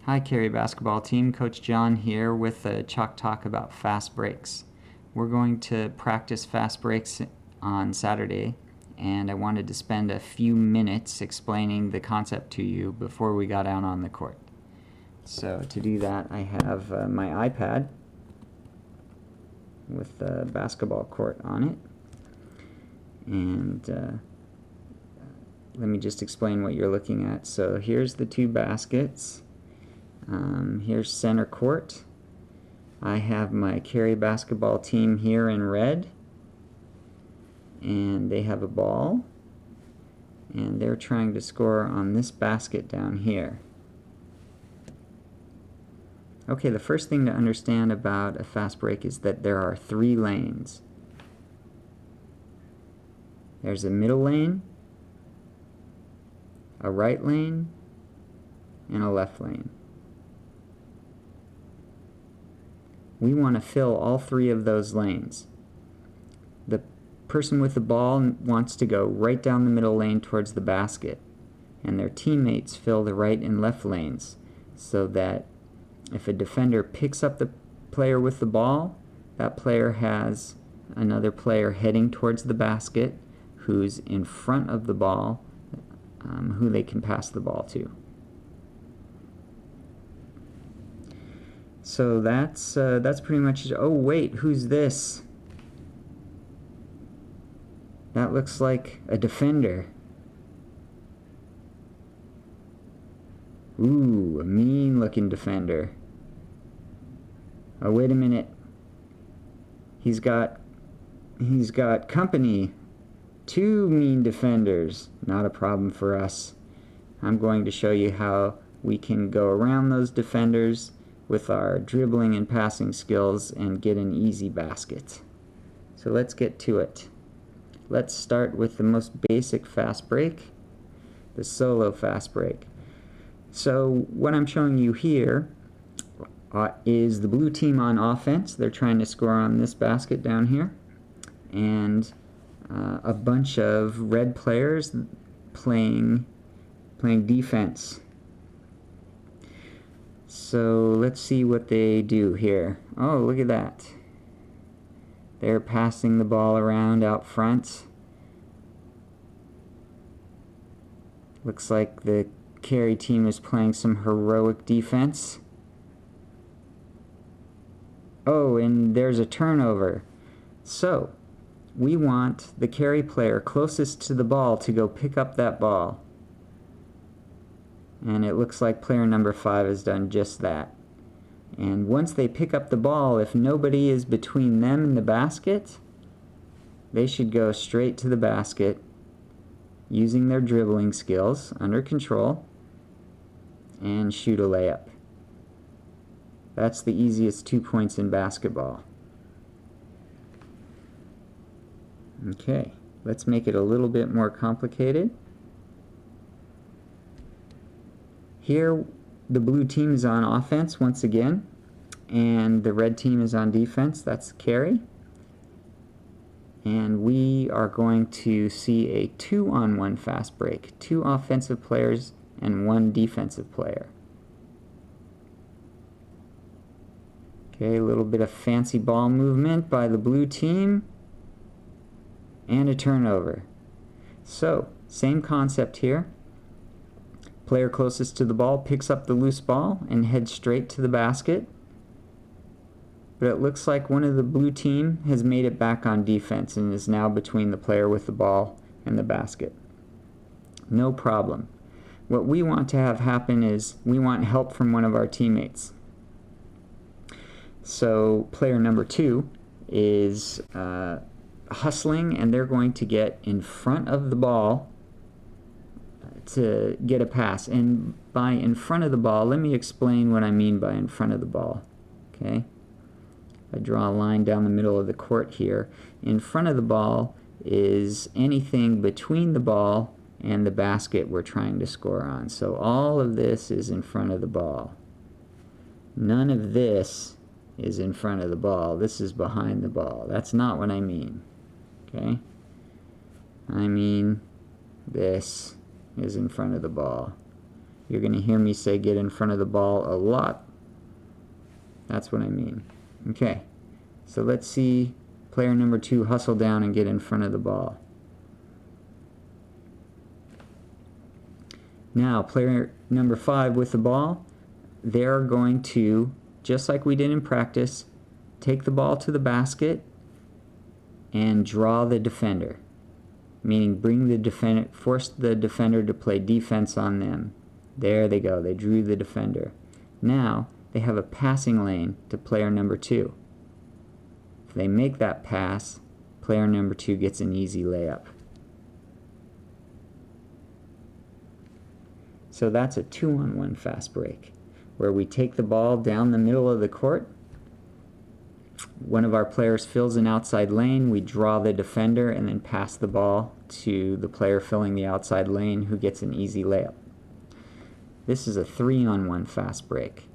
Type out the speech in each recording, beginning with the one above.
Hi Carey basketball team, Coach John here with a Chalk Talk about fast breaks. We're going to practice fast breaks on Saturday, and I wanted to spend a few minutes explaining the concept to you before we got out on the court. So to do that, I have my iPad with the basketball court on it, and let me just explain what you're looking at. So here's the two baskets. Here's center court. I have my Carey basketball team here in red, and they have a ball, and they're trying to score on this basket down here. Okay, the first thing to understand about a fast break is that there are 3 lanes. There's a middle lane, a right lane, and a left lane. We want to fill all 3 of those lanes. The person with the ball wants to go right down the middle lane towards the basket, and their teammates fill the right and left lanes, so that if a defender picks up the player with the ball, that player has another player heading towards the basket who's in front of the ball, who they can pass the ball to. So that's pretty much it. Oh wait, who's this? That looks like a defender. Ooh, a mean looking defender. Oh, wait a minute. He's got company. 2 mean defenders. Not a problem for us. I'm going to show you how we can go around those defenders with our dribbling and passing skills and get an easy basket. So let's get to it. Let's start with the most basic fast break, the solo fast break. So what I'm showing you here is the blue team on offense. They're trying to score on this basket down here, and a bunch of red players playing defense. So let's see what they do here. Oh, look at that. They're passing the ball around out front. Looks like the Carey team is playing some heroic defense. Oh, and there's a turnover. So we want the Carey player closest to the ball to go pick up that ball. And it looks like player number 5 has done just that. And once they pick up the ball, if nobody is between them and the basket, they should go straight to the basket using their dribbling skills under control and shoot a layup. That's the easiest 2 points in basketball. Okay, let's make it a little bit more complicated. Here, the blue team is on offense once again, and the red team is on defense. That's Carey. And we are going to see a 2-on-1 fast break. 2 offensive players and 1 defensive player. Okay, a little bit of fancy ball movement by the blue team, and a turnover. So, same concept here. Player closest to the ball picks up the loose ball and heads straight to the basket. But it looks like one of the blue team has made it back on defense and is now between the player with the ball and the basket. No problem. What we want to have happen is we want help from one of our teammates. So player number 2 is hustling, and they're going to get in front of the ball to get a pass. And by in front of the ball, let me explain what I mean by in front of the ball. Okay? I draw a line down the middle of the court here. In front of the ball is anything between the ball and the basket we're trying to score on. So all of this is in front of the ball. None of this is in front of the ball. This is behind the ball. That's not what I mean. Okay? I mean this is in front of the ball. You're going to hear me say get in front of the ball a lot. That's what I mean. Okay, so let's see player number 2 hustle down and get in front of the ball. Now, player number 5 with the ball, they're going to, just like we did in practice, take the ball to the basket and draw the defender. Meaning bring the defender, force the defender to play defense on them. There they go, they drew the defender. Now, they have a passing lane to player number 2. If they make that pass, player number 2 gets an easy layup. So that's a 2-on-1 fast break, where we take the ball down the middle of the court. One of our players fills an outside lane, we draw the defender, and then pass the ball to the player filling the outside lane who gets an easy layup. This is a 3-on-1 fast break.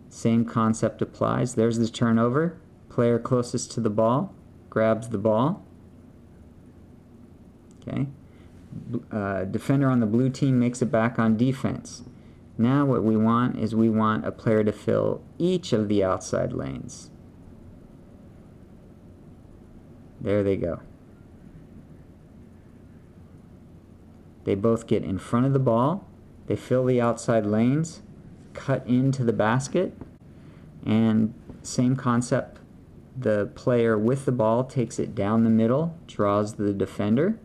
Same concept applies. There's the turnover. Player closest to the ball grabs the ball. Okay. Defender on the blue team makes it back on defense. Now what we want is we want a player to fill each of the outside lanes. There they go. They both get in front of the ball. They fill the outside lanes, cut into the basket, and same concept. The player with the ball takes it down the middle, draws the defender,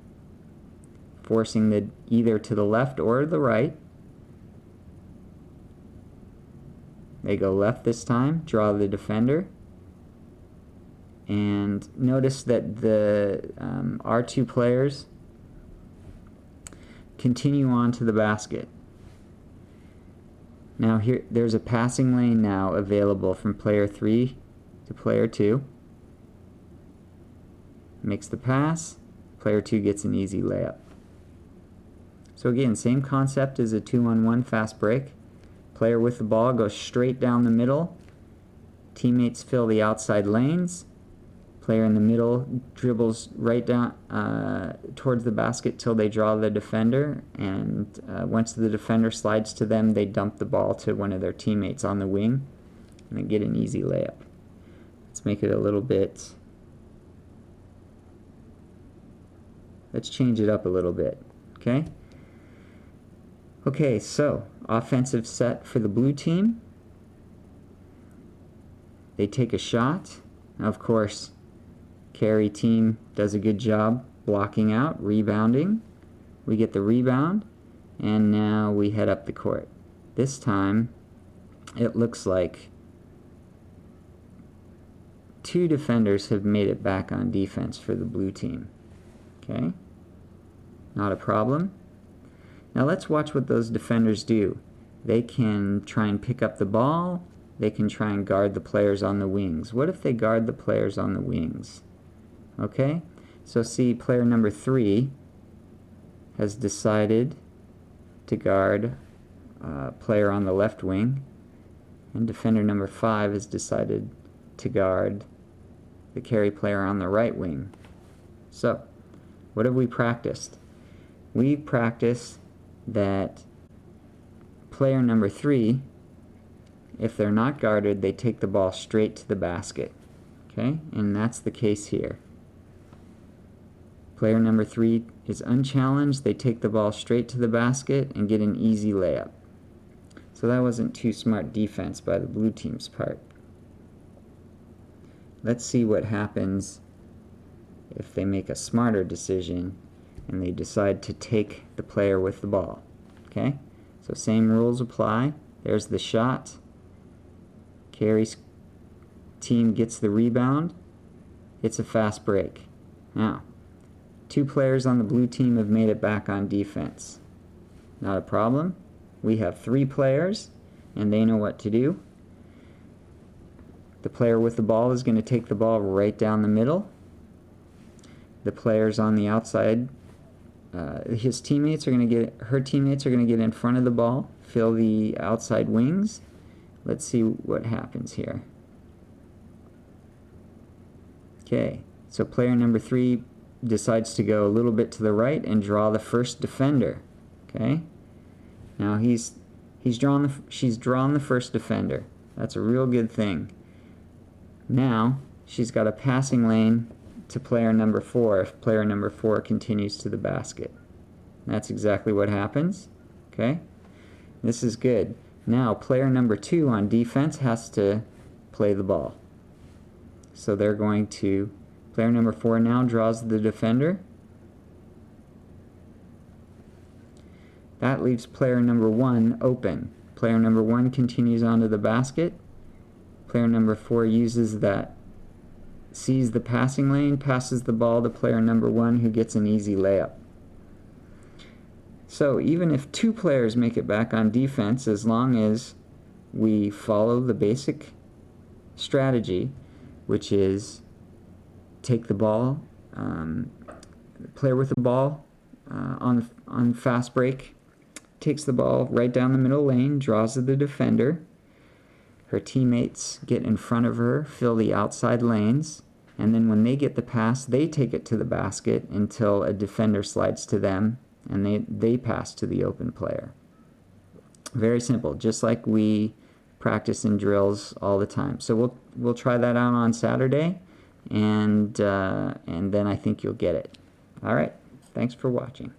forcing the either to the left or the right. They go left this time, draw the defender, and notice that the our 2 players continue on to the basket. Now here, there's a passing lane now available from player 3 to player 2. Makes the pass, player 2 gets an easy layup. So again, same concept as a 2-on-1 fast break. Player with the ball goes straight down the middle. Teammates fill the outside lanes. Player in the middle dribbles right down towards the basket till they draw the defender, and once the defender slides to them, they dump the ball to one of their teammates on the wing and then get an easy layup. Let's make it a little bit, let's change it up a little bit, okay? Okay, so offensive set for the blue team. They take a shot. Now, of course, Carey team does a good job blocking out, rebounding. We get the rebound, and now we head up the court. This time, it looks like 2 defenders have made it back on defense for the blue team. Okay? Not a problem. Now let's watch what those defenders do. They can try and pick up the ball. They can try and guard the players on the wings. What if they guard the players on the wings? Okay, so see, player number 3 has decided to guard player on the left wing, and defender number 5 has decided to guard the Carey player on the right wing. So, what have we practiced? We practiced that player number 3, if they're not guarded, they take the ball straight to the basket. Okay, and that's the case here. Player number 3 is unchallenged. They take the ball straight to the basket and get an easy layup. So that wasn't too smart defense by the blue team's part. Let's see what happens if they make a smarter decision and they decide to take the player with the ball. Okay? So same rules apply. There's the shot. Carey's team gets the rebound. It's a fast break. Now, 2 players on the blue team have made it back on defense. Not a problem. We have 3 players, and they know what to do. The player with the ball is going to take the ball right down the middle. The players on the outside, her teammates are going to get in front of the ball, fill the outside wings. Let's see what happens here. Okay, so player number 3 decides to go a little bit to the right and draw the first defender. Okay, Now she's drawn the first defender. That's a real good thing. Now she's got a passing lane to player number 4 if player number 4 continues to the basket. That's exactly what happens. Okay? This is good. Now player number 2 on defense has to play the ball. So they're going to, player number 4 now draws the defender. That leaves player number 1 open. Player number 1 continues onto the basket. Player number 4 uses that, sees the passing lane, passes the ball to player number 1 who gets an easy layup. So even if 2 players make it back on defense, as long as we follow the basic strategy, which is take the ball, player with the ball on fast break, takes the ball right down the middle lane, draws to the defender. Her teammates get in front of her, fill the outside lanes, and then when they get the pass, they take it to the basket until a defender slides to them, and they pass to the open player. Very simple, just like we practice in drills all the time. So we'll try that out on Saturday, and then I think you'll get it. All right, thanks for watching.